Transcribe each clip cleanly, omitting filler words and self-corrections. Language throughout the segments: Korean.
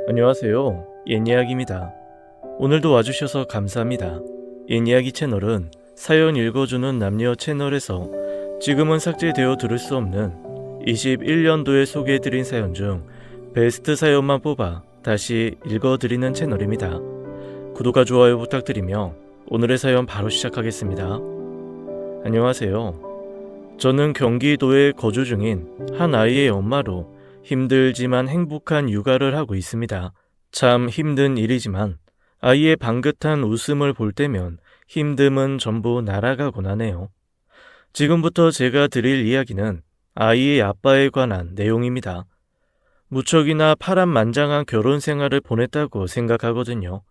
안녕하세요. 옛이야기입니다. 오늘도 와주셔서 감사합니다. 옛이야기 채널은 사연 읽어주는 남녀 채널에서 지금은 삭제되어 들을 수 없는 21년도에 소개해드린 사연 중 베스트 사연만 뽑아 다시 읽어드리는 채널입니다. 구독과 좋아요 부탁드리며 오늘의 사연 바로 시작하겠습니다. 안녕하세요. 저는 경기도에 거주 중인 한 아이의 엄마로 힘들지만 행복한 육아를 하고 있습니다. 참 힘든 일이지만 아이의 방긋한 웃음을 볼 때면 힘듦은 전부 날아가곤 하네요. 지금부터 제가 드릴 이야기는 아이의 아빠에 관한 내용입니다. 무척이나 파란만장한 결혼 생활을 보냈다고 생각하거든요.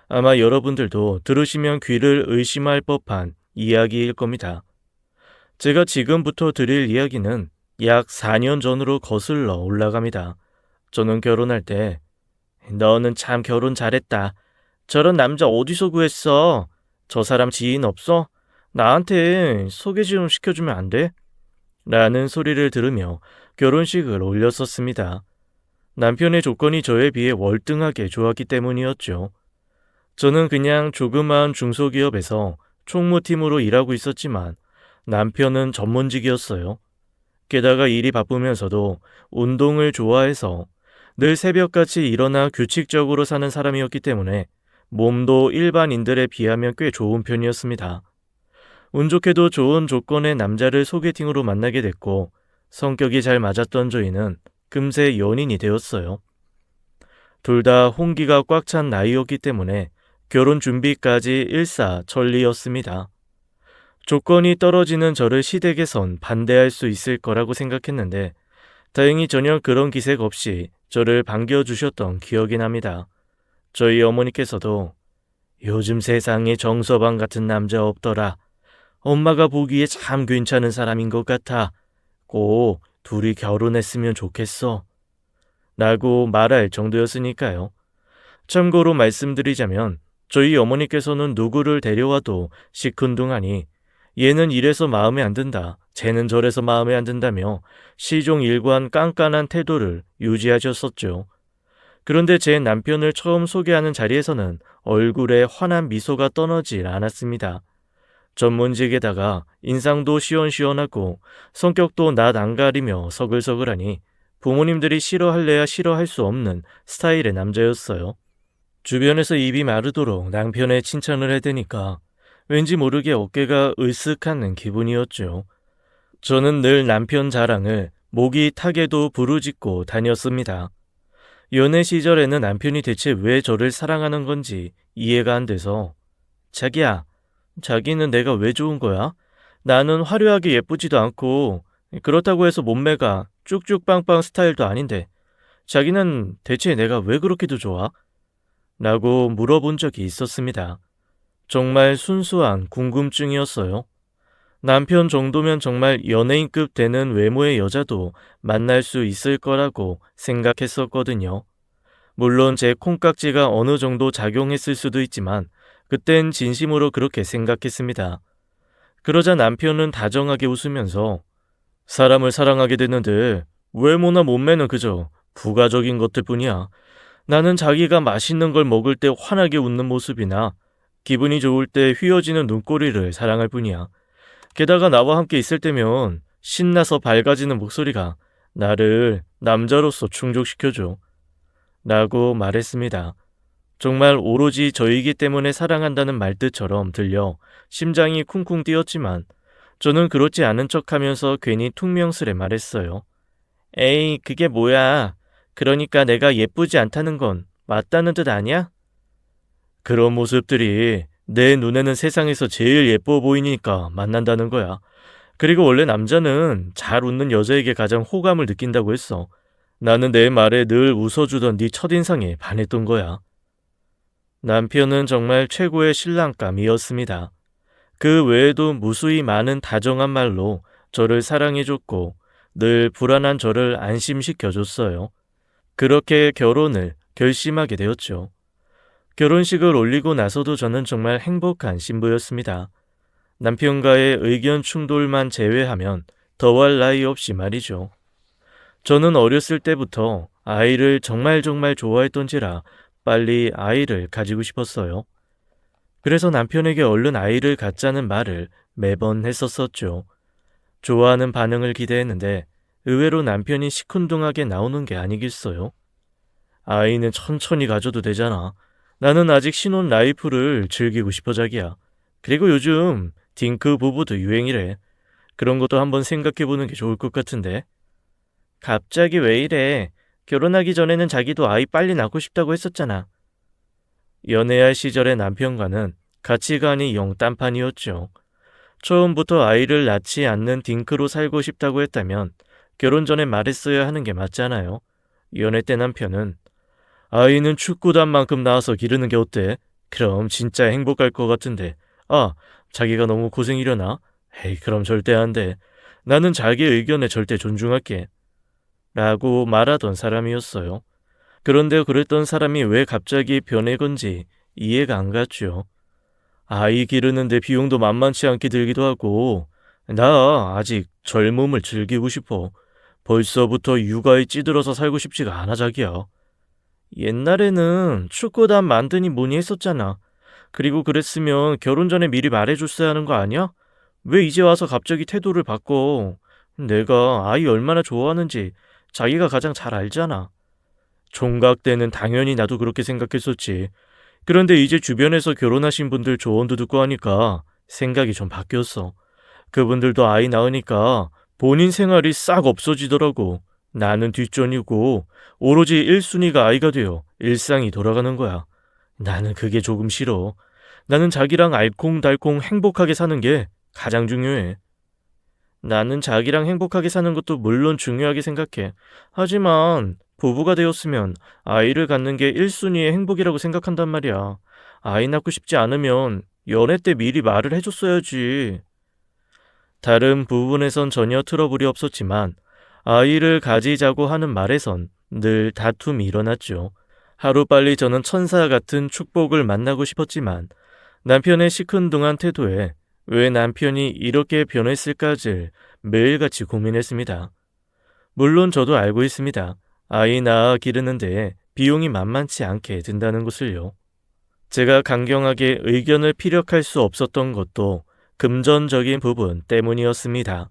아마 여러분들도 들으시면 귀를 의심할 법한 이야기일 겁니다. 제가 지금부터 드릴 이야기는 약 4년 전으로 거슬러 올라갑니다. 저는 결혼할 때 너는 참 결혼 잘했다. 저런 남자 어디서 구했어? 저 사람 지인 없어? 나한테 소개 좀 시켜주면 안 돼? 라는 소리를 들으며 결혼식을 올렸었습니다. 남편의 조건이 저에 비해 월등하게 좋았기 때문이었죠. 저는 그냥 조그마한 중소기업에서 총무팀으로 일하고 있었지만 남편은 전문직이었어요. 게다가 일이 바쁘면서도 운동을 좋아해서 늘 새벽같이 일어나 규칙적으로 사는 사람이었기 때문에 몸도 일반인들에 비하면 꽤 좋은 편이었습니다. 운 좋게도 좋은 조건의 남자를 소개팅으로 만나게 됐고 성격이 잘 맞았던 저희는 금세 연인이 되었어요. 둘 다 홍기가 꽉 찬 나이였기 때문에 결혼 준비까지 일사천리였습니다. 조건이 떨어지는 저를 시댁에선 반대할 수 있을 거라고 생각했는데 다행히 전혀 그런 기색 없이 저를 반겨주셨던 기억이 납니다. 저희 어머니께서도 요즘 세상에 정서방 같은 남자 없더라. 엄마가 보기에 참 괜찮은 사람인 것 같아. 꼭 둘이 결혼했으면 좋겠어. 라고 말할 정도였으니까요. 참고로 말씀드리자면 저희 어머니께서는 누구를 데려와도 시큰둥하니 얘는 이래서 마음에 안 든다, 쟤는 저래서 마음에 안 든다며 시종일관 깐깐한 태도를 유지하셨었죠. 그런데 제 남편을 처음 소개하는 자리에서는 얼굴에 환한 미소가 떠나질 않았습니다. 전문직에다가 인상도 시원시원하고 성격도 낯 안 가리며 서글서글하니 부모님들이 싫어할래야 싫어할 수 없는 스타일의 남자였어요. 주변에서 입이 마르도록 남편의 칭찬을 해대니까 왠지 모르게 어깨가 으쓱하는 기분이었죠. 저는 늘 남편 자랑을 목이 타게도 부르짖고 다녔습니다. 연애 시절에는 남편이 대체 왜 저를 사랑하는 건지 이해가 안 돼서 자기야, 자기는 내가 왜 좋은 거야? 나는 화려하게 예쁘지도 않고 그렇다고 해서 몸매가 쭉쭉빵빵 스타일도 아닌데 자기는 대체 내가 왜 그렇게도 좋아? 라고 물어본 적이 있었습니다. 정말 순수한 궁금증이었어요. 남편 정도면 정말 연예인급 되는 외모의 여자도 만날 수 있을 거라고 생각했었거든요. 물론 제 콩깍지가 어느 정도 작용했을 수도 있지만 그땐 진심으로 그렇게 생각했습니다. 그러자 남편은 다정하게 웃으면서 사람을 사랑하게 되는데 외모나 몸매는 그저 부가적인 것들 뿐이야. 나는 자기가 맛있는 걸 먹을 때 환하게 웃는 모습이나 기분이 좋을 때 휘어지는 눈꼬리를 사랑할 뿐이야. 게다가 나와 함께 있을 때면 신나서 밝아지는 목소리가 나를 남자로서 충족시켜줘. 라고 말했습니다. 정말 오로지 저이기 때문에 사랑한다는 말뜻처럼 들려 심장이 쿵쿵 뛰었지만 저는 그렇지 않은 척하면서 괜히 퉁명스레 말했어요. 에이, 그게 뭐야. 그러니까 내가 예쁘지 않다는 건 맞다는 뜻 아니야? 그런 모습들이 내 눈에는 세상에서 제일 예뻐 보이니까 만난다는 거야. 그리고 원래 남자는 잘 웃는 여자에게 가장 호감을 느낀다고 했어. 나는 내 말에 늘 웃어주던 네 첫인상에 반했던 거야. 남편은 정말 최고의 신랑감이었습니다. 그 외에도 무수히 많은 다정한 말로 저를 사랑해줬고 늘 불안한 저를 안심시켜줬어요. 그렇게 결혼을 결심하게 되었죠. 결혼식을 올리고 나서도 저는 정말 행복한 신부였습니다. 남편과의 의견 충돌만 제외하면 더할 나위 없이 말이죠. 저는 어렸을 때부터 아이를 정말 정말 좋아했던지라 빨리 아이를 가지고 싶었어요. 그래서 남편에게 얼른 아이를 갖자는 말을 매번 했었었죠. 좋아하는 반응을 기대했는데 의외로 남편이 시큰둥하게 나오는 게 아니겠어요. 아이는 천천히 가져도 되잖아. 나는 아직 신혼 라이프를 즐기고 싶어 자기야. 그리고 요즘 딩크 부부도 유행이래. 그런 것도 한번 생각해보는 게 좋을 것 같은데. 갑자기 왜 이래? 결혼하기 전에는 자기도 아이 빨리 낳고 싶다고 했었잖아. 연애할 시절의 남편과는 가치관이 영 딴판이었죠. 처음부터 아이를 낳지 않는 딩크로 살고 싶다고 했다면 결혼 전에 말했어야 하는 게 맞잖아요. 연애 때 남편은 아이는 축구단만큼 낳아서 기르는 게 어때? 그럼 진짜 행복할 것 같은데. 아, 자기가 너무 고생이려나? 에이, 그럼 절대 안 돼. 나는 자기의 의견에 절대 존중할게. 라고 말하던 사람이었어요. 그런데 그랬던 사람이 왜 갑자기 변해건지 이해가 안 갔죠. 아이 기르는데 비용도 만만치 않게 들기도 하고, 나 아직 젊음을 즐기고 싶어. 벌써부터 육아에 찌들어서 살고 싶지가 않아, 자기야. 옛날에는 축구단 만드니 뭐니 했었잖아. 그리고 그랬으면 결혼 전에 미리 말해줬어야 하는 거 아니야? 왜 이제 와서 갑자기 태도를 바꿔? 내가 아이 얼마나 좋아하는지 자기가 가장 잘 알잖아. 총각 때는 당연히 나도 그렇게 생각했었지. 그런데 이제 주변에서 결혼하신 분들 조언도 듣고 하니까 생각이 좀 바뀌었어. 그분들도 아이 낳으니까 본인 생활이 싹 없어지더라고. 나는 뒷전이고 오로지 1순위가 아이가 되어 일상이 돌아가는 거야. 나는 그게 조금 싫어. 나는 자기랑 알콩달콩 행복하게 사는 게 가장 중요해. 나는 자기랑 행복하게 사는 것도 물론 중요하게 생각해. 하지만 부부가 되었으면 아이를 갖는 게 1순위의 행복이라고 생각한단 말이야. 아이 낳고 싶지 않으면 연애 때 미리 말을 해줬어야지. 다른 부분에선 전혀 트러블이 없었지만 아이를 가지자고 하는 말에선 늘 다툼이 일어났죠. 하루빨리 저는 천사 같은 축복을 만나고 싶었지만 남편의 시큰둥한 태도에 왜 남편이 이렇게 변했을까를 매일같이 고민했습니다. 물론 저도 알고 있습니다. 아이 낳아 기르는데 비용이 만만치 않게 든다는 것을요. 제가 강경하게 의견을 피력할 수 없었던 것도 금전적인 부분 때문이었습니다.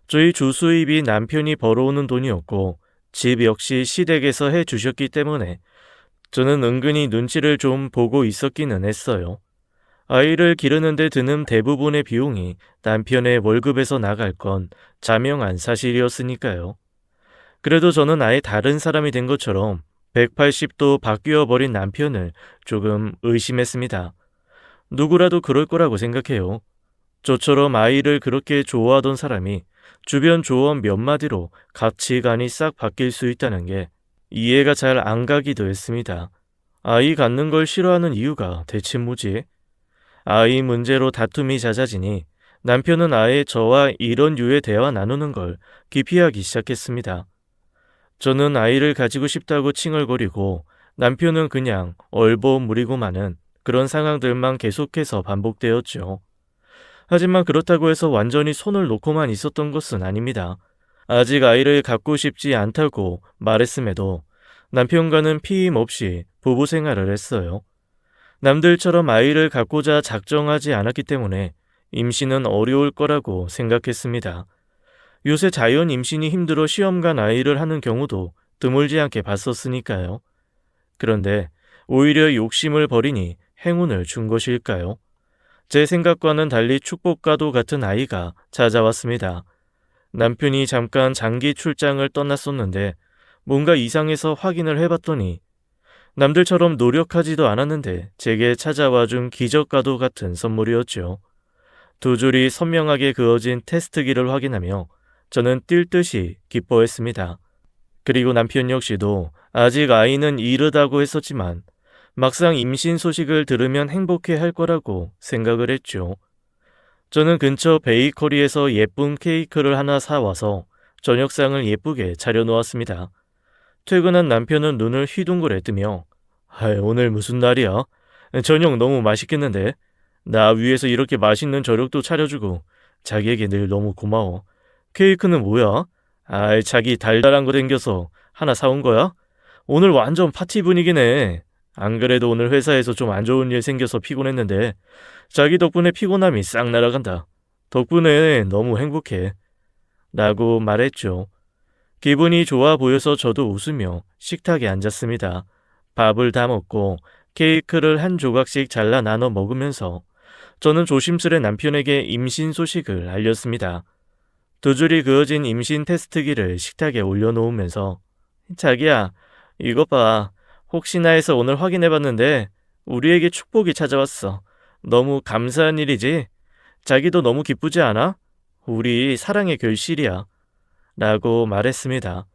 저희 주수입이 남편이 벌어오는 돈이었고 집 역시 시댁에서 해주셨기 때문에 저는 은근히 눈치를 좀 보고 있었기는 했어요. 아이를 기르는데 드는 대부분의 비용이 남편의 월급에서 나갈 건 자명한 사실이었으니까요. 그래도 저는 아예 다른 사람이 된 것처럼 180도 바뀌어버린 남편을 조금 의심했습니다. 누구라도 그럴 거라고 생각해요. 저처럼 아이를 그렇게 좋아하던 사람이 주변 조언 몇 마디로 가치관이 싹 바뀔 수 있다는 게 이해가 잘 안 가기도 했습니다. 아이 갖는 걸 싫어하는 이유가 대체 뭐지? 아이 문제로 다툼이 잦아지니 남편은 아예 저와 이런 류의 대화 나누는 걸 기피하기 시작했습니다. 저는 아이를 가지고 싶다고 칭얼거리고 남편은 그냥 얼버무리고마는 그런 상황들만 계속해서 반복되었죠. 하지만 그렇다고 해서 완전히 손을 놓고만 있었던 것은 아닙니다. 아직 아이를 갖고 싶지 않다고 말했음에도 남편과는 피임 없이 부부 생활을 했어요. 남들처럼 아이를 갖고자 작정하지 않았기 때문에 임신은 어려울 거라고 생각했습니다. 요새 자연 임신이 힘들어 시험관 아이를 하는 경우도 드물지 않게 봤었으니까요. 그런데 오히려 욕심을 버리니 행운을 준 것일까요? 제 생각과는 달리 축복과도 같은 아이가 찾아왔습니다. 남편이 잠깐 장기 출장을 떠났었는데 뭔가 이상해서 확인을 해봤더니 남들처럼 노력하지도 않았는데 제게 찾아와 준 기적과도 같은 선물이었죠. 두 줄이 선명하게 그어진 테스트기를 확인하며 저는 뛸 듯이 기뻐했습니다. 그리고 남편 역시도 아직 아이는 이르다고 했었지만 막상 임신 소식을 들으면 행복해 할 거라고 생각을 했죠. 저는 근처 베이커리에서 예쁜 케이크를 하나 사와서 저녁상을 예쁘게 차려놓았습니다. 퇴근한 남편은 눈을 휘둥그레 뜨며 오늘 무슨 날이야? 저녁 너무 맛있겠는데? 나 위해서 이렇게 맛있는 저녁도 차려주고 자기에게 늘 너무 고마워. 케이크는 뭐야? 자기 달달한 거 땡겨서 하나 사온 거야? 오늘 완전 파티 분위기네. 안 그래도 오늘 회사에서 좀 안 좋은 일 생겨서 피곤했는데 자기 덕분에 피곤함이 싹 날아간다. 덕분에 너무 행복해. 라고 말했죠. 기분이 좋아 보여서 저도 웃으며 식탁에 앉았습니다. 밥을 다 먹고 케이크를 한 조각씩 잘라 나눠 먹으면서 저는 조심스레 남편에게 임신 소식을 알렸습니다. 두 줄이 그어진 임신 테스트기를 식탁에 올려놓으면서 자기야, 이것 봐. 혹시나 해서 오늘 확인해봤는데 우리에게 축복이 찾아왔어. 너무 감사한 일이지? 자기도 너무 기쁘지 않아? 우리 사랑의 결실이야. 라고 말했습니다.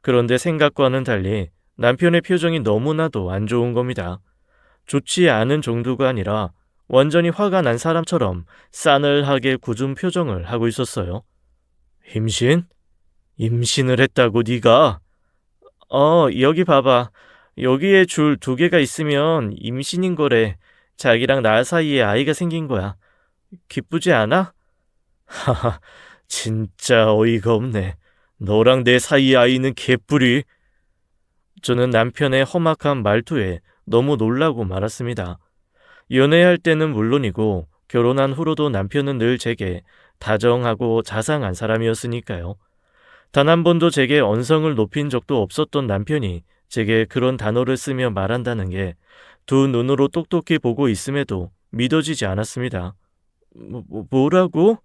그런데 생각과는 달리 남편의 표정이 너무나도 안 좋은 겁니다. 좋지 않은 정도가 아니라 완전히 화가 난 사람처럼 싸늘하게 굳은 표정을 하고 있었어요. 임신? 임신을 했다고 네가? 여기 봐봐. 여기에 줄 2개가 있으면 임신인 거래. 자기랑 나 사이에 아이가 생긴 거야. 기쁘지 않아? 하하, 진짜 어이가 없네. 너랑 내 사이의 아이는 개뿔이. 저는 남편의 험악한 말투에 너무 놀라고 말았습니다. 연애할 때는 물론이고 결혼한 후로도 남편은 늘 제게 다정하고 자상한 사람이었으니까요. 단 한 번도 제게 언성을 높인 적도 없었던 남편이 제게 그런 단어를 쓰며 말한다는 게 두 눈으로 똑똑히 보고 있음에도 믿어지지 않았습니다. 뭐라고?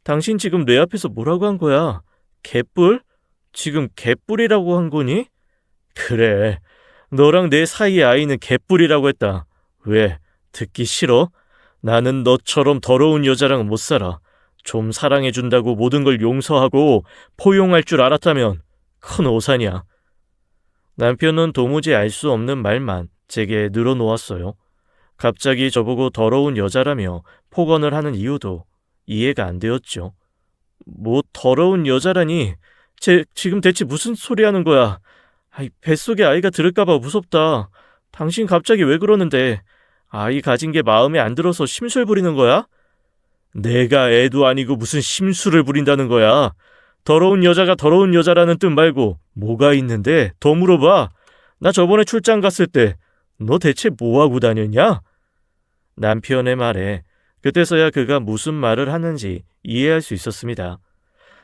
당신 지금 내 앞에서 뭐라고 한 거야? 개뿔? 지금 개뿔이라고 한 거니? 그래, 너랑 내 사이의 아이는 개뿔이라고 했다. 왜? 듣기 싫어? 나는 너처럼 더러운 여자랑 못 살아. 좀 사랑해준다고 모든 걸 용서하고 포용할 줄 알았다면 큰 오산이야. 남편은 도무지 알 수 없는 말만 제게 늘어놓았어요. 갑자기 저보고 더러운 여자라며 폭언을 하는 이유도 이해가 안 되었죠. 뭐 더러운 여자라니? 지금 대체 무슨 소리 하는 거야? 뱃속에 아이가 들을까봐 무섭다. 당신 갑자기 왜 그러는데? 아이 가진 게 마음에 안 들어서 심술 부리는 거야? 내가 애도 아니고 무슨 심술을 부린다는 거야. 더러운 여자가 더러운 여자라는 뜻 말고 뭐가 있는데? 더 물어봐. 나 저번에 출장 갔을 때 너 대체 뭐하고 다녔냐? 남편의 말에 그때서야 그가 무슨 말을 하는지 이해할 수 있었습니다.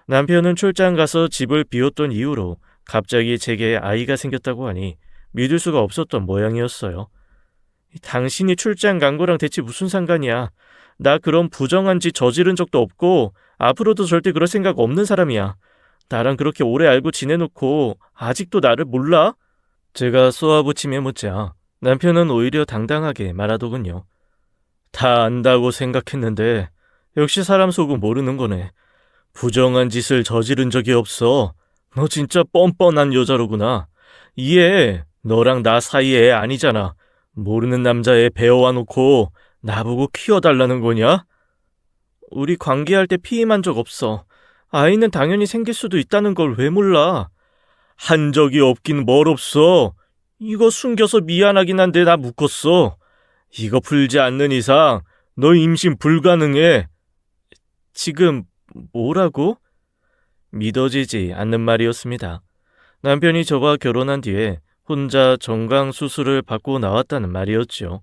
남편은 출장 가서 집을 비웠던 이후로 갑자기 제게 아이가 생겼다고 하니 믿을 수가 없었던 모양이었어요. 당신이 출장 간 거랑 대체 무슨 상관이야? 나 그런 부정한 짓 저지른 적도 없고 앞으로도 절대 그럴 생각 없는 사람이야. 나랑 그렇게 오래 알고 지내놓고 아직도 나를 몰라? 제가 쏘아붙이며 묻자 남편은 오히려 당당하게 말하더군요. 다 안다고 생각했는데 역시 사람 속은 모르는 거네. 부정한 짓을 저지른 적이 없어. 너 진짜 뻔뻔한 여자로구나. 이해. 너랑 나 사이에 애 아니잖아. 모르는 남자애 배워와 놓고 나보고 키워달라는 거냐? 우리 관계할 때 피임한 적 없어. 아이는 당연히 생길 수도 있다는 걸 왜 몰라? 한 적이 없긴 뭘 없어. 이거 숨겨서 미안하긴 한데 나 묶었어. 이거 풀지 않는 이상 너 임신 불가능해. 지금 뭐라고? 믿어지지 않는 말이었습니다. 남편이 저와 결혼한 뒤에 혼자 정강 수술을 받고 나왔다는 말이었죠.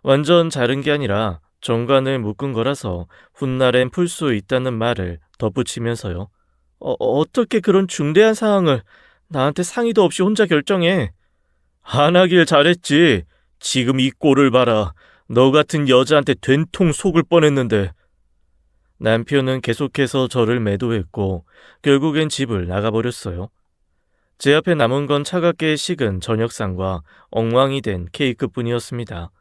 완전 자른 게 아니라 정관을 묶은 거라서 훗날엔 풀 수 있다는 말을 덧붙이면서요. 어떻게 그런 중대한 사항을 나한테 상의도 없이 혼자 결정해? 안 하길 잘했지. 지금 이 꼴을 봐라. 너 같은 여자한테 된통 속을 뻔했는데. 남편은 계속해서 저를 매도했고 결국엔 집을 나가버렸어요. 제 앞에 남은 건 차갑게 식은 저녁상과 엉망이 된 케이크뿐이었습니다.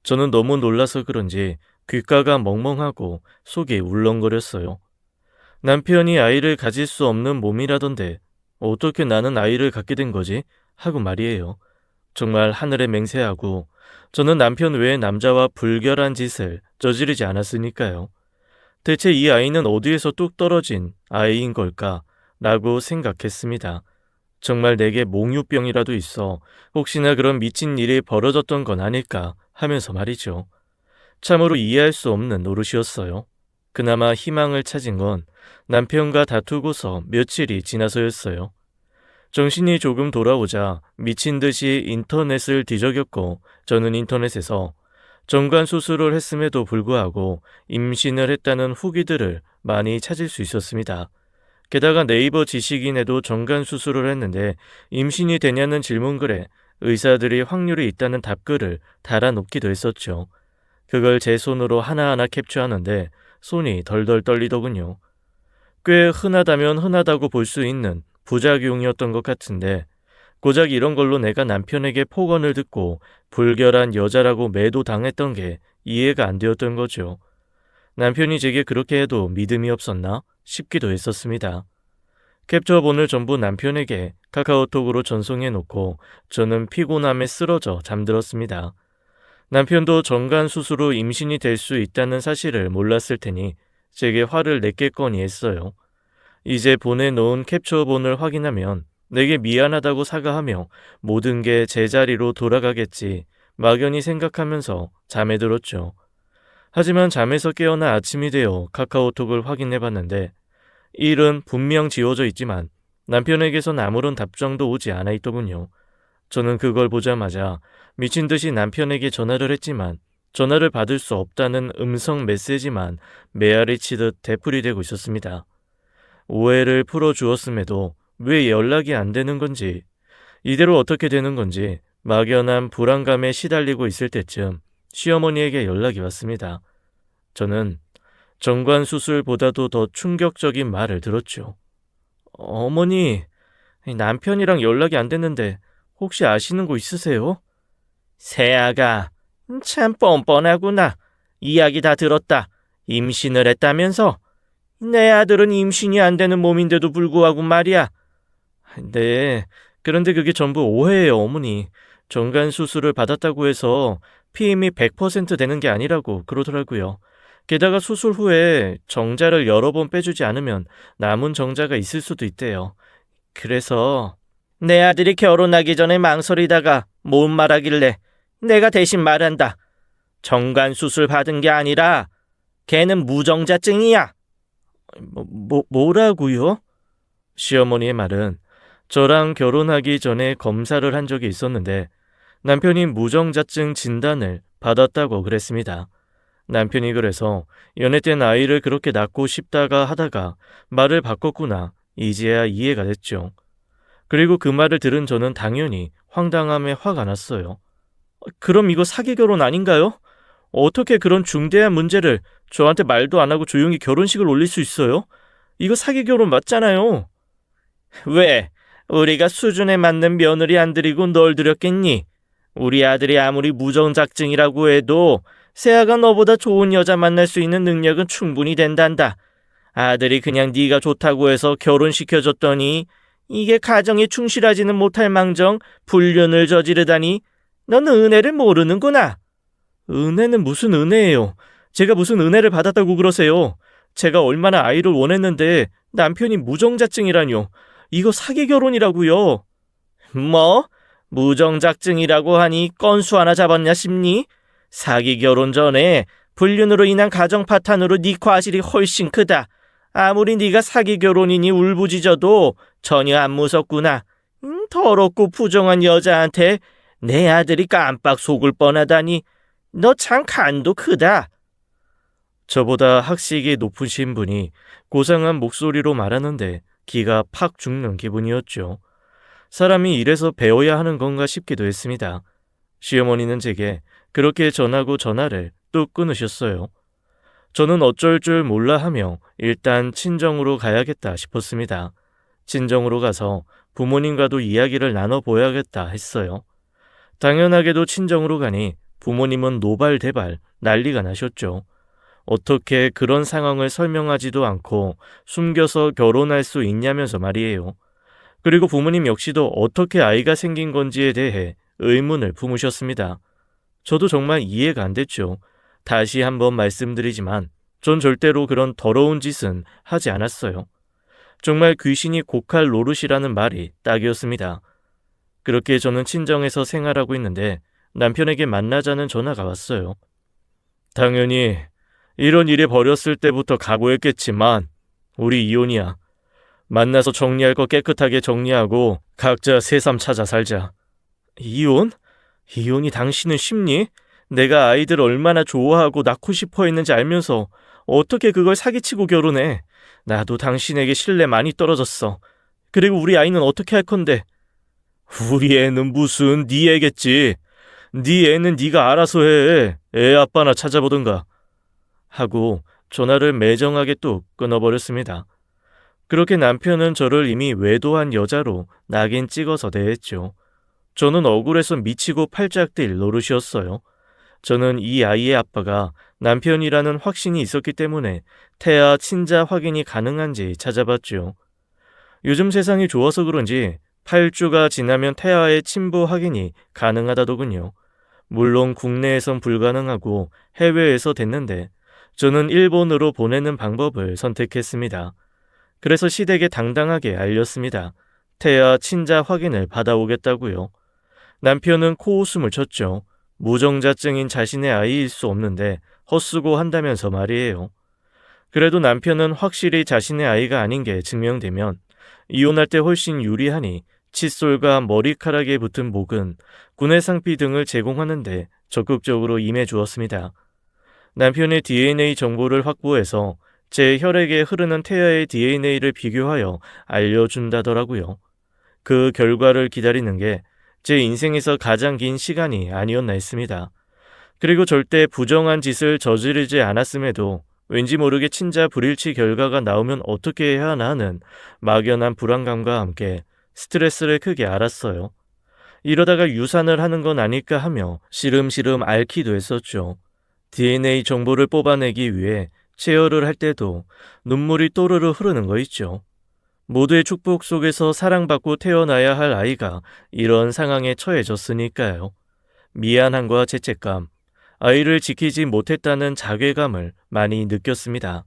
저는 너무 놀라서 그런지 귓가가 멍멍하고 속이 울렁거렸어요. 남편이 아이를 가질 수 없는 몸이라던데 어떻게 나는 아이를 갖게 된 거지? 하고 말이에요. 정말 하늘에 맹세하고 저는 남편 외의 남자와 불결한 짓을 저지르지 않았으니까요. 대체 이 아이는 어디에서 뚝 떨어진 아이인 걸까? 라고 생각했습니다. 정말 내게 몽유병이라도 있어 혹시나 그런 미친 일이 벌어졌던 건 아닐까 하면서 말이죠. 참으로 이해할 수 없는 노릇이었어요. 그나마 희망을 찾은 건 남편과 다투고서 며칠이 지나서였어요. 정신이 조금 돌아오자 미친 듯이 인터넷을 뒤적였고 저는 인터넷에서 정관 수술을 했음에도 불구하고 임신을 했다는 후기들을 많이 찾을 수 있었습니다. 게다가 네이버 지식인에도 정관 수술을 했는데 임신이 되냐는 질문글에 의사들이 확률이 있다는 답글을 달아놓기도 했었죠. 그걸 제 손으로 하나하나 캡처하는데 손이 덜덜 떨리더군요. 꽤 흔하다면 흔하다고 볼 수 있는 부작용이었던 것 같은데 고작 이런 걸로 내가 남편에게 폭언을 듣고 불결한 여자라고 매도당했던 게 이해가 안 되었던 거죠. 남편이 제게 그렇게 해도 믿음이 없었나 싶기도 했었습니다. 캡처본을 전부 남편에게 카카오톡으로 전송해놓고 저는 피곤함에 쓰러져 잠들었습니다. 남편도 정관 수술 후 임신이 될 수 있다는 사실을 몰랐을 테니 제게 화를 냈겠거니 했어요. 이제 보내놓은 캡처본을 확인하면 내게 미안하다고 사과하며 모든 게 제자리로 돌아가겠지 막연히 생각하면서 잠에 들었죠. 하지만 잠에서 깨어나 아침이 되어 카카오톡을 확인해봤는데 일은 분명 지워져 있지만 남편에게선 아무런 답장도 오지 않아 있더군요. 저는 그걸 보자마자 미친 듯이 남편에게 전화를 했지만 전화를 받을 수 없다는 음성 메시지만 메아리 치듯 되풀이되고 있었습니다. 오해를 풀어주었음에도 왜 연락이 안 되는 건지, 이대로 어떻게 되는 건지 막연한 불안감에 시달리고 있을 때쯤 시어머니에게 연락이 왔습니다. 저는 정관 수술보다도 더 충격적인 말을 들었죠. 어머니, 남편이랑 연락이 안 됐는데 혹시 아시는 거 있으세요? 새아가 참 뻔뻔하구나. 이야기 다 들었다. 임신을 했다면서? 내 아들은 임신이 안 되는 몸인데도 불구하고 말이야. 네, 그런데 그게 전부 오해예요, 어머니. 정관 수술을 받았다고 해서 피임이 100% 되는 게 아니라고 그러더라고요. 게다가 수술 후에 정자를 여러 번 빼주지 않으면 남은 정자가 있을 수도 있대요. 그래서 내 아들이 결혼하기 전에 망설이다가 못 말하길래 내가 대신 말한다. 정관 수술 받은 게 아니라 걔는 무정자증이야. 뭐라고요? 시어머니의 말은 저랑 결혼하기 전에 검사를 한 적이 있었는데 남편이 무정자증 진단을 받았다고 그랬습니다. 남편이 그래서 연애 땐 아이를 그렇게 낳고 싶다가 하다가 말을 바꿨구나 이제야 이해가 됐죠. 그리고 그 말을 들은 저는 당연히 황당함에 화가 났어요. 그럼 이거 사기 결혼 아닌가요? 어떻게 그런 중대한 문제를 저한테 말도 안 하고 조용히 결혼식을 올릴 수 있어요? 이거 사기 결혼 맞잖아요. 왜? 우리가 수준에 맞는 며느리 안 들이고 널 들였겠니? 우리 아들이 아무리 무정자증이라고 해도 새아가 너보다 좋은 여자 만날 수 있는 능력은 충분히 된단다. 아들이 그냥 네가 좋다고 해서 결혼시켜줬더니 이게 가정에 충실하지는 못할 망정 불륜을 저지르다니 넌 은혜를 모르는구나. 은혜는 무슨 은혜예요. 제가 무슨 은혜를 받았다고 그러세요. 제가 얼마나 아이를 원했는데 남편이 무정자증이라뇨. 이거 사기 결혼이라고요. 뭐? 무정자증이라고 하니 건수 하나 잡았냐 싶니? 사기 결혼 전에 불륜으로 인한 가정 파탄으로 네 과실이 훨씬 크다. 아무리 네가 사기 결혼이니 울부짖어도 전혀 안 무섭구나. 더럽고 부정한 여자한테 내 아들이 깜빡 속을 뻔하다니. 너 참 간도 크다. 저보다 학식이 높으신 분이 고상한 목소리로 말하는데 기가 팍 죽는 기분이었죠. 사람이 이래서 배워야 하는 건가 싶기도 했습니다. 시어머니는 제게 그렇게 전하고 전화를 뚝 끊으셨어요. 저는 어쩔 줄 몰라 하며 일단 친정으로 가야겠다 싶었습니다. 친정으로 가서 부모님과도 이야기를 나눠보야겠다 했어요. 당연하게도 친정으로 가니 부모님은 노발대발 난리가 나셨죠. 어떻게 그런 상황을 설명하지도 않고 숨겨서 결혼할 수 있냐면서 말이에요. 그리고 부모님 역시도 어떻게 아이가 생긴 건지에 대해 의문을 품으셨습니다. 저도 정말 이해가 안 됐죠. 다시 한번 말씀드리지만 전 절대로 그런 더러운 짓은 하지 않았어요. 정말 귀신이 고칼 노릇이라는 말이 딱이었습니다. 그렇게 저는 친정에서 생활하고 있는데 남편에게 만나자는 전화가 왔어요. 당연히 이런 일이 벌였을 때부터 각오했겠지만 우리 이혼이야. 만나서 정리할 거 깨끗하게 정리하고 각자 새삼 찾아 살자. 이혼? 이혼이 당신은 쉽니? 내가 아이들 얼마나 좋아하고 낳고 싶어 했는지 알면서 어떻게 그걸 사기치고 결혼해? 나도 당신에게 신뢰 많이 떨어졌어. 그리고 우리 아이는 어떻게 할 건데? 우리 애는 무슨 네 애겠지. 네 애는 네가 알아서 해. 애 아빠나 찾아보든가. 하고 전화를 매정하게 뚝 끊어버렸습니다. 그렇게 남편은 저를 이미 외도한 여자로 낙인 찍어서 대했죠. 저는 억울해서 미치고 팔짝 뛸 노릇이었어요. 저는 이 아이의 아빠가 남편이라는 확신이 있었기 때문에 태아 친자 확인이 가능한지 찾아봤죠. 요즘 세상이 좋아서 그런지 8주가 지나면 태아의 친부 확인이 가능하다더군요. 물론 국내에선 불가능하고 해외에서 됐는데 저는 일본으로 보내는 방법을 선택했습니다. 그래서 시댁에 당당하게 알렸습니다. 태아 친자 확인을 받아오겠다고요. 남편은 코웃음을 쳤죠. 무정자증인 자신의 아이일 수 없는데 헛수고 한다면서 말이에요. 그래도 남편은 확실히 자신의 아이가 아닌 게 증명되면 이혼할 때 훨씬 유리하니 칫솔과 머리카락에 붙은 목은, 구내상피 등을 제공하는데 적극적으로 임해주었습니다. 남편의 DNA 정보를 확보해서 제 혈액에 흐르는 태아의 DNA를 비교하여 알려준다더라고요. 그 결과를 기다리는 게 제 인생에서 가장 긴 시간이 아니었나 했습니다. 그리고 절대 부정한 짓을 저지르지 않았음에도 왠지 모르게 친자 불일치 결과가 나오면 어떻게 해야 하나 하는 막연한 불안감과 함께 스트레스를 크게 알았어요. 이러다가 유산을 하는 건 아닐까 하며 시름시름 앓기도 했었죠. DNA 정보를 뽑아내기 위해 체열을 할 때도 눈물이 또르르 흐르는 거 있죠. 모두의 축복 속에서 사랑받고 태어나야 할 아이가 이런 상황에 처해졌으니까요. 미안함과 죄책감, 아이를 지키지 못했다는 자괴감을 많이 느꼈습니다.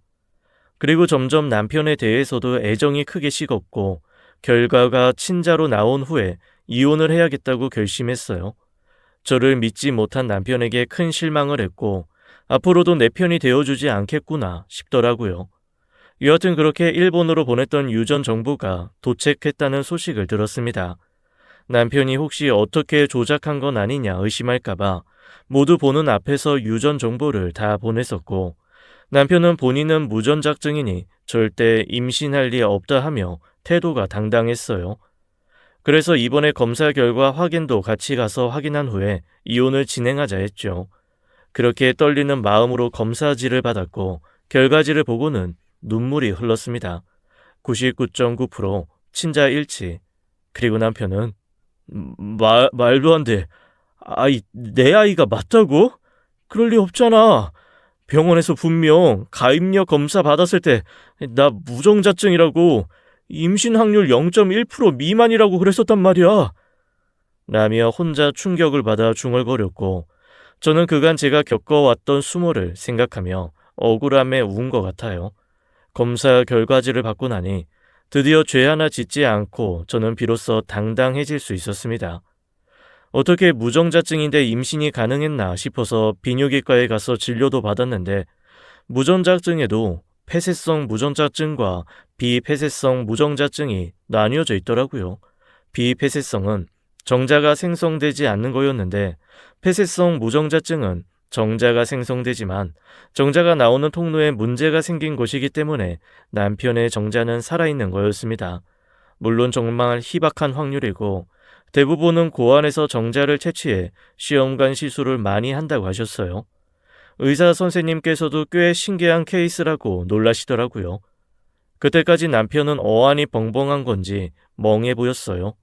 그리고 점점 남편에 대해서도 애정이 크게 식었고 결과가 친자로 나온 후에 이혼을 해야겠다고 결심했어요. 저를 믿지 못한 남편에게 큰 실망을 했고 앞으로도 내 편이 되어주지 않겠구나 싶더라고요. 여하튼 그렇게 일본으로 보냈던 유전 정보가 도착했다는 소식을 들었습니다. 남편이 혹시 어떻게 조작한 건 아니냐 의심할까봐 모두 보는 앞에서 유전 정보를 다 보냈었고 남편은 본인은 무전작증이니 절대 임신할 리 없다 하며 태도가 당당했어요. 그래서 이번에 검사 결과 확인도 같이 가서 확인한 후에 이혼을 진행하자 했죠. 그렇게 떨리는 마음으로 검사지를 받았고 결과지를 보고는 눈물이 흘렀습니다. 99.9% 친자 일치. 그리고 남편은 말도 안 돼. 내 아이가 맞다고? 그럴 리 없잖아. 병원에서 분명 가입력 검사 받았을 때 나 무정자증이라고, 임신 확률 0.1% 미만이라고 그랬었단 말이야. 라며 혼자 충격을 받아 중얼거렸고 저는 그간 제가 겪어왔던 수모를 생각하며 억울함에 운 것 같아요. 검사 결과지를 받고 나니 드디어 죄 하나 짓지 않고 저는 비로소 당당해질 수 있었습니다. 어떻게 무정자증인데 임신이 가능했나 싶어서 비뇨기과에 가서 진료도 받았는데 무정자증에도 폐쇄성 무정자증과 비폐쇄성 무정자증이 나뉘어져 있더라고요. 비폐쇄성은 정자가 생성되지 않는 거였는데 폐쇄성 무정자증은 정자가 생성되지만 정자가 나오는 통로에 문제가 생긴 것이기 때문에 남편의 정자는 살아있는 거였습니다. 물론 정말 희박한 확률이고 대부분은 고안에서 정자를 채취해 시험관 시술을 많이 한다고 하셨어요. 의사 선생님께서도 꽤 신기한 케이스라고 놀라시더라고요. 그때까지 남편은 어안이 벙벙한 건지 멍해 보였어요.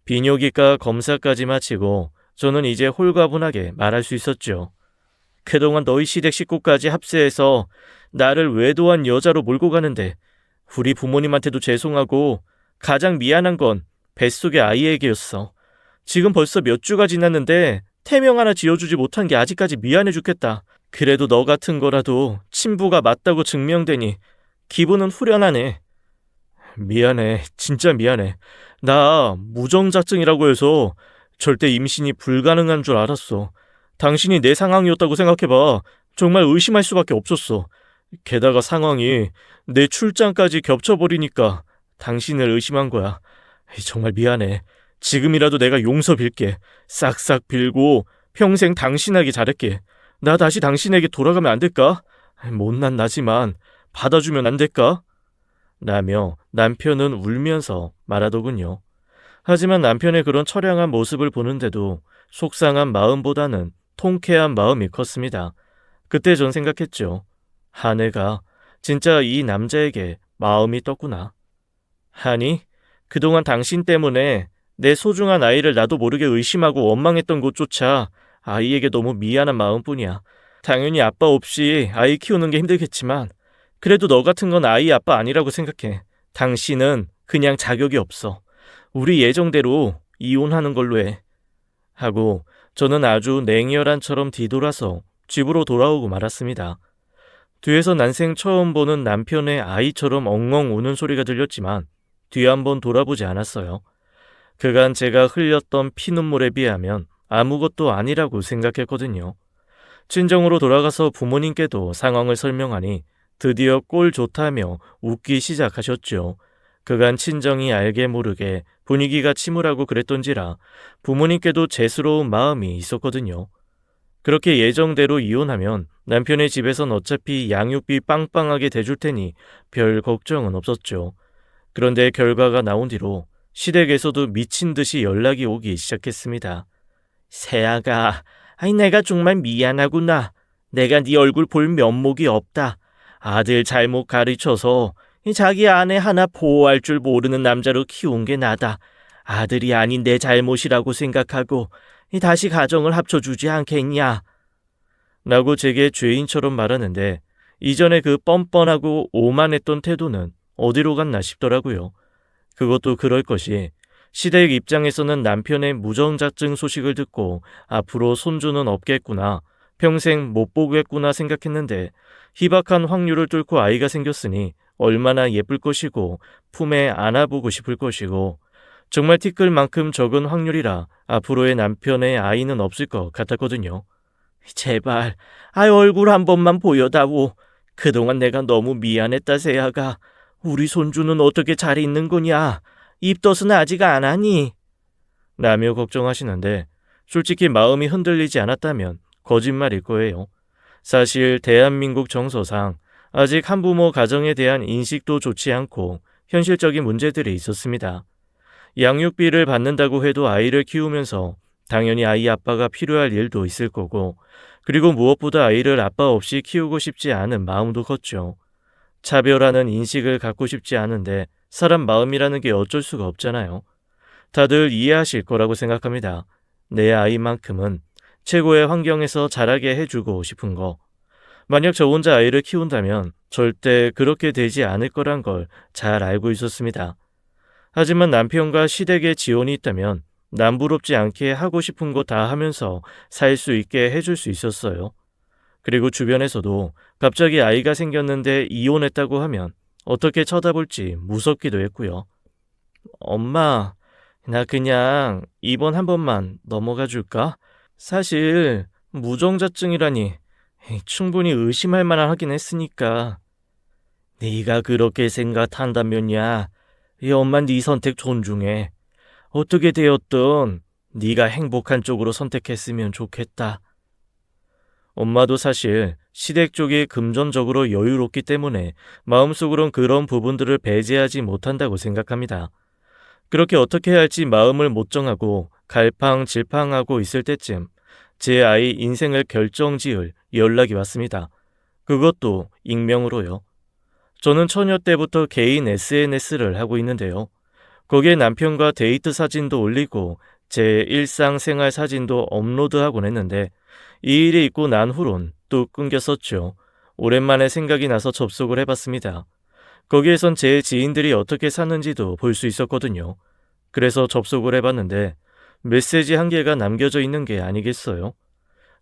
비뇨기과 검사까지 마치고 저는 이제 홀가분하게 말할 수 있었죠. 그동안 너희 시댁 식구까지 합세해서 나를 외도한 여자로 몰고 가는데 우리 부모님한테도 죄송하고 가장 미안한 건 뱃속의 아이에게였어. 지금 벌써 몇 주가 지났는데 태명 하나 지어주지 못한 게 아직까지 미안해 죽겠다. 그래도 너 같은 거라도 친부가 맞다고 증명되니 기분은 후련하네. 미안해. 진짜 미안해. 나 무정자증이라고 해서 절대 임신이 불가능한 줄 알았어. 당신이 내 상황이었다고 생각해봐. 정말 의심할 수밖에 없었어. 게다가 상황이 내 출장까지 겹쳐버리니까 당신을 의심한 거야. 정말 미안해. 지금이라도 내가 용서 빌게. 싹싹 빌고 평생 당신에게 잘할게. 나 다시 당신에게 돌아가면 안 될까? 못난 나지만 받아주면 안 될까? 라며 남편은 울면서 말하더군요. 하지만 남편의 그런 처량한 모습을 보는데도 속상한 마음보다는 통쾌한 마음이 컸습니다. 그때 전 생각했죠. 아내가 진짜 이 남자에게 마음이 떴구나. 아니, 그동안 당신 때문에 내 소중한 아이를 나도 모르게 의심하고 원망했던 것조차 아이에게 너무 미안한 마음뿐이야. 당연히 아빠 없이 아이 키우는 게 힘들겠지만 그래도 너 같은 건 아이 아빠 아니라고 생각해. 당신은 그냥 자격이 없어. 우리 예정대로 이혼하는 걸로 해. 하고 저는 아주 냉혈한처럼 뒤돌아서 집으로 돌아오고 말았습니다. 뒤에서 난생 처음 보는 남편의 아이처럼 엉엉 우는 소리가 들렸지만 뒤 한번 돌아보지 않았어요. 그간 제가 흘렸던 피눈물에 비하면 아무것도 아니라고 생각했거든요. 친정으로 돌아가서 부모님께도 상황을 설명하니 드디어 꼴 좋다며 웃기 시작하셨죠. 그간 친정이 알게 모르게 분위기가 침울하고 그랬던지라 부모님께도 재수로운 마음이 있었거든요. 그렇게 예정대로 이혼하면 남편의 집에선 어차피 양육비 빵빵하게 대줄 테니 별 걱정은 없었죠. 그런데 결과가 나온 뒤로 시댁에서도 미친 듯이 연락이 오기 시작했습니다. 세아가, 내가 정말 미안하구나. 내가 네 얼굴 볼 면목이 없다. 아들 잘못 가르쳐서 자기 아내 하나 보호할 줄 모르는 남자로 키운 게 나다. 아들이 아닌 내 잘못이라고 생각하고 다시 가정을 합쳐주지 않겠냐? 라고 제게 죄인처럼 말하는데 이전에 그 뻔뻔하고 오만했던 태도는 어디로 갔나 싶더라고요. 그것도 그럴 것이 시댁 입장에서는 남편의 무정자증 소식을 듣고 앞으로 손주는 없겠구나, 평생 못 보겠구나 생각했는데 희박한 확률을 뚫고 아이가 생겼으니 얼마나 예쁠 것이고 품에 안아보고 싶을 것이고 정말 티끌 만큼 적은 확률이라 앞으로의 남편의 아이는 없을 것 같았거든요. 제발 얼굴 한 번만 보여다오. 그동안 내가 너무 미안했다 세아가. 우리 손주는 어떻게 잘 있는 거냐? 입덧은 아직 안 하니? 라며 걱정하시는데 솔직히 마음이 흔들리지 않았다면 거짓말일 거예요. 사실 대한민국 정서상 아직 한부모 가정에 대한 인식도 좋지 않고 현실적인 문제들이 있었습니다. 양육비를 받는다고 해도 아이를 키우면서 당연히 아이 아빠가 필요할 일도 있을 거고, 그리고 무엇보다 아이를 아빠 없이 키우고 싶지 않은 마음도 컸죠. 차별하는 인식을 갖고 싶지 않은데 사람 마음이라는 게 어쩔 수가 없잖아요. 다들 이해하실 거라고 생각합니다. 내 아이만큼은 최고의 환경에서 자라게 해주고 싶은 거. 만약 저 혼자 아이를 키운다면 절대 그렇게 되지 않을 거란 걸 잘 알고 있었습니다. 하지만 남편과 시댁의 지원이 있다면 남부럽지 않게 하고 싶은 거 다 하면서 살 수 있게 해줄 수 있었어요. 그리고 주변에서도 갑자기 아이가 생겼는데 이혼했다고 하면 어떻게 쳐다볼지 무섭기도 했고요. 엄마, 나 그냥 입원 한 번만 넘어가 줄까? 사실 무정자증이라니 충분히 의심할 만하긴 했으니까. 네가 그렇게 생각한다면야 이 엄마 네 선택 존중해. 어떻게 되었든 네가 행복한 쪽으로 선택했으면 좋겠다. 엄마도 사실 시댁 쪽이 금전적으로 여유롭기 때문에 마음속으론 그런 부분들을 배제하지 못한다고 생각합니다. 그렇게 어떻게 해야 할지 마음을 못 정하고 갈팡질팡하고 있을 때쯤 제 아이 인생을 결정지을 연락이 왔습니다. 그것도 익명으로요. 저는 처녀 때부터 개인 SNS를 하고 있는데요. 거기에 남편과 데이트 사진도 올리고 제 일상생활 사진도 업로드하곤 했는데 이 일이 있고 난 후론 뚝 끊겼었죠. 오랜만에 생각이 나서 접속을 해봤습니다. 거기에선 제 지인들이 어떻게 사는지도 볼 수 있었거든요. 그래서 접속을 해봤는데 메시지 한 개가 남겨져 있는 게 아니겠어요?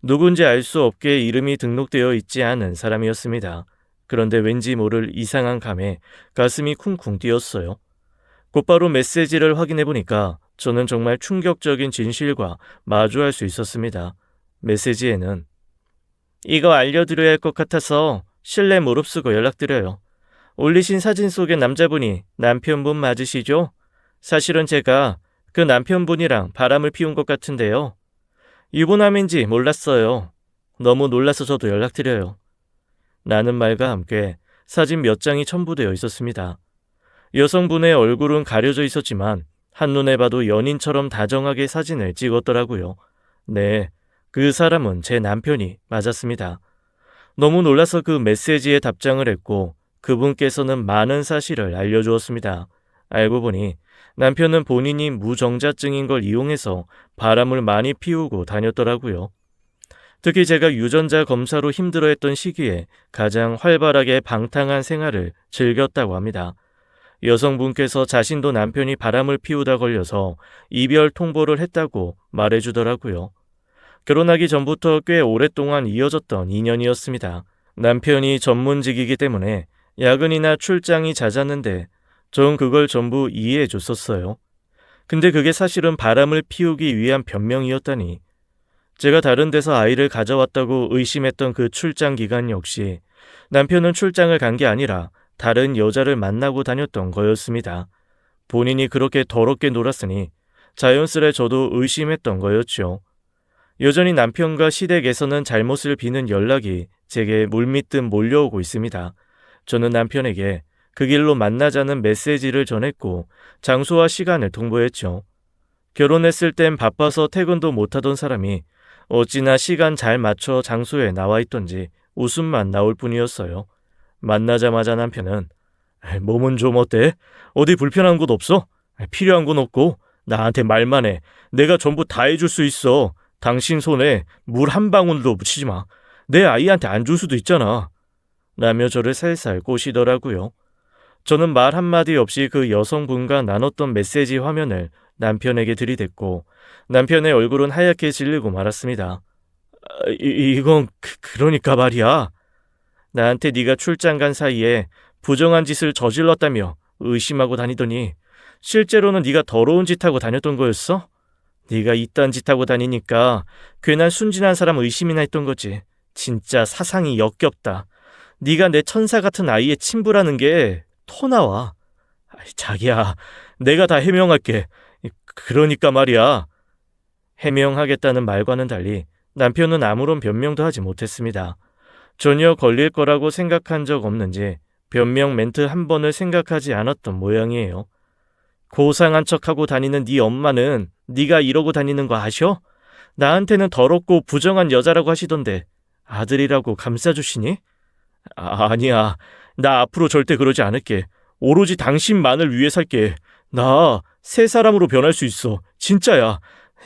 누군지 알 수 없게 이름이 등록되어 있지 않은 사람이었습니다. 그런데 왠지 모를 이상한 감에 가슴이 쿵쿵 뛰었어요. 곧바로 메시지를 확인해보니까 저는 정말 충격적인 진실과 마주할 수 있었습니다. 메시지에는 이거 알려드려야 할 것 같아서 실내 무릅쓰고 연락드려요. 올리신 사진 속의 남자분이 남편분 맞으시죠? 사실은 제가 그 남편분이랑 바람을 피운 것 같은데요. 유부남인지 몰랐어요. 너무 놀라서 저도 연락드려요. 라는 말과 함께 사진 몇 장이 첨부되어 있었습니다. 여성분의 얼굴은 가려져 있었지만 한눈에 봐도 연인처럼 다정하게 사진을 찍었더라고요. 네, 그 사람은 제 남편이 맞았습니다. 너무 놀라서 그 메시지에 답장을 했고 그분께서는 많은 사실을 알려주었습니다. 알고 보니 남편은 본인이 무정자증인 걸 이용해서 바람을 많이 피우고 다녔더라고요. 특히 제가 유전자 검사로 힘들어했던 시기에 가장 활발하게 방탕한 생활을 즐겼다고 합니다. 여성분께서 자신도 남편이 바람을 피우다 걸려서 이별 통보를 했다고 말해주더라고요. 결혼하기 전부터 꽤 오랫동안 이어졌던 인연이었습니다. 남편이 전문직이기 때문에 야근이나 출장이 잦았는데 전 그걸 전부 이해해 줬었어요. 근데 그게 사실은 바람을 피우기 위한 변명이었다니. 제가 다른 데서 아이를 가져왔다고 의심했던 그 출장 기간 역시 남편은 출장을 간 게 아니라 다른 여자를 만나고 다녔던 거였습니다. 본인이 그렇게 더럽게 놀았으니 자연스레 저도 의심했던 거였죠. 여전히 남편과 시댁에서는 잘못을 비는 연락이 제게 물밀듯 몰려오고 있습니다. 저는 남편에게 그 길로 만나자는 메시지를 전했고 장소와 시간을 통보했죠. 결혼했을 땐 바빠서 퇴근도 못하던 사람이 어찌나 시간 잘 맞춰 장소에 나와 있던지 웃음만 나올 뿐이었어요. 만나자마자 남편은 몸은 좀 어때? 어디 불편한 곳 없어? 필요한 건 없고 나한테 말만 해. 내가 전부 다 해줄 수 있어. 당신 손에 물 한 방울도 묻히지 마. 내 아이한테 안 줄 수도 있잖아. 라며 저를 살살 꼬시더라고요. 저는 말 한마디 없이 그 여성분과 나눴던 메시지 화면을 남편에게 들이댔고 남편의 얼굴은 하얗게 질리고 말았습니다. 이건 그러니까 말이야. 나한테 네가 출장 간 사이에 부정한 짓을 저질렀다며 의심하고 다니더니 실제로는 네가 더러운 짓 하고 다녔던 거였어? 네가 이딴 짓 하고 다니니까 괜한 순진한 사람 의심이나 했던 거지. 진짜 사상이 역겹다. 네가 내 천사 같은 아이의 친부라는 게 토나와. 자기야, 내가 다 해명할게. 그러니까 말이야. 해명하겠다는 말과는 달리 남편은 아무런 변명도 하지 못했습니다. 전혀 걸릴 거라고 생각한 적 없는지 변명 멘트 한 번을 생각하지 않았던 모양이에요. 고상한 척하고 다니는 네 엄마는 네가 이러고 다니는 거 아셔? 나한테는 더럽고 부정한 여자라고 하시던데 아들이라고 감싸주시니? 아니야. 나 앞으로 절대 그러지 않을게. 오로지 당신만을 위해 살게. 나 새 사람으로 변할 수 있어. 진짜야.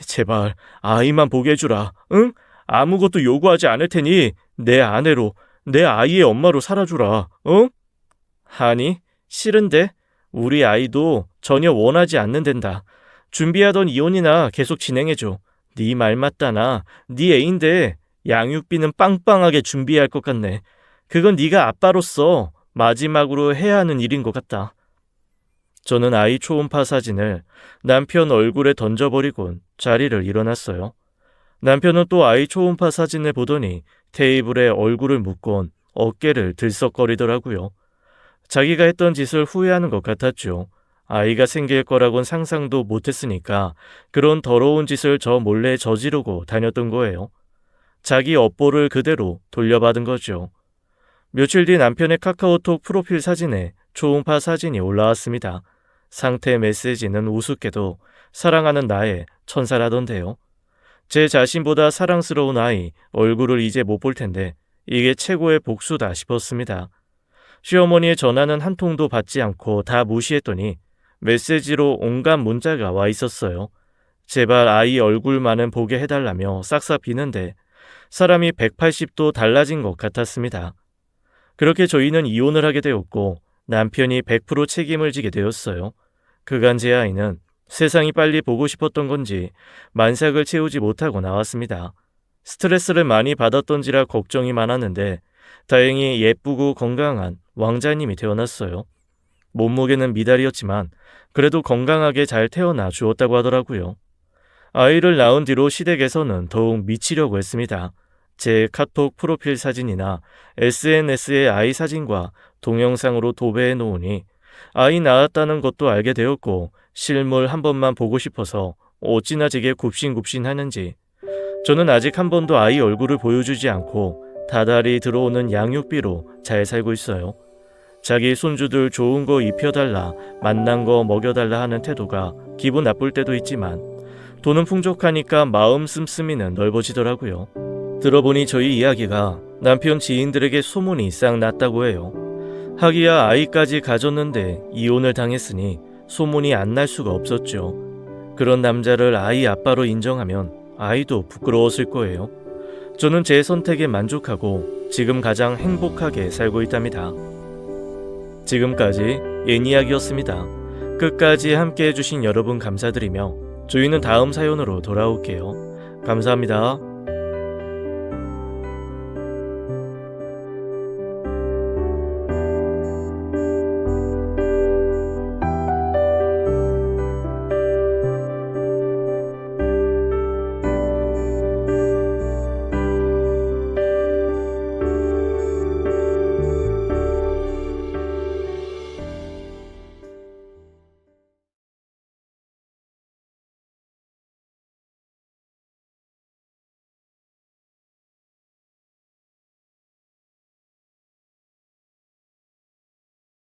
제발 아이만 보게 해주라. 응? 아무것도 요구하지 않을 테니 내 아내로, 내 아이의 엄마로 살아주라. 응? 아니, 싫은데. 우리 아이도 전혀 원하지 않는단다. 준비하던 이혼이나 계속 진행해줘. 네 말 맞다나. 네 애인데 양육비는 빵빵하게 준비해야 할 것 같네. 그건 네가 아빠로서 마지막으로 해야 하는 일인 것 같다. 저는 아이 초음파 사진을 남편 얼굴에 던져버리곤 자리를 일어났어요. 남편은 또 아이 초음파 사진을 보더니 테이블에 얼굴을 묻곤 어깨를 들썩거리더라고요. 자기가 했던 짓을 후회하는 것 같았죠. 아이가 생길 거라곤 상상도 못했으니까 그런 더러운 짓을 저 몰래 저지르고 다녔던 거예요. 자기 업보를 그대로 돌려받은 거죠. 며칠 뒤 남편의 카카오톡 프로필 사진에 초음파 사진이 올라왔습니다. 상태 메시지는 우습게도 사랑하는 나의 천사라던데요. 제 자신보다 사랑스러운 아이 얼굴을 이제 못 볼 텐데 이게 최고의 복수다 싶었습니다. 시어머니의 전화는 한 통도 받지 않고 다 무시했더니 메시지로 온갖 문자가 와 있었어요. 제발 아이 얼굴만은 보게 해달라며 싹싹 비는데 사람이 180도 달라진 것 같았습니다. 그렇게 저희는 이혼을 하게 되었고 남편이 100% 책임을 지게 되었어요. 그간 제 아이는 세상이 빨리 보고 싶었던 건지 만삭을 채우지 못하고 나왔습니다. 스트레스를 많이 받았던지라 걱정이 많았는데 다행히 예쁘고 건강한 왕자님이 태어났어요. 몸무게는 미달이었지만 그래도 건강하게 잘 태어나 주었다고 하더라고요. 아이를 낳은 뒤로 시댁에서는 더욱 미치려고 했습니다. 제 카톡 프로필 사진이나 SNS의 아이 사진과 동영상으로 도배해 놓으니 아이 낳았다는 것도 알게 되었고 실물 한 번만 보고 싶어서 어찌나 제게 굽신굽신하는지. 저는 아직 한 번도 아이 얼굴을 보여주지 않고 다달이 들어오는 양육비로 잘 살고 있어요. 자기 손주들 좋은 거 입혀달라, 맛난 거 먹여달라 하는 태도가 기분 나쁠 때도 있지만 돈은 풍족하니까 마음 씀씀이는 넓어지더라고요. 들어보니 저희 이야기가 남편 지인들에게 소문이 싹 났다고 해요. 하기야 아이까지 가졌는데 이혼을 당했으니 소문이 안 날 수가 없었죠. 그런 남자를 아이 아빠로 인정하면 아이도 부끄러웠을 거예요. 저는 제 선택에 만족하고 지금 가장 행복하게 살고 있답니다. 지금까지 옛이야기였습니다. 끝까지 함께 해주신 여러분 감사드리며 저희는 다음 사연으로 돌아올게요. 감사합니다.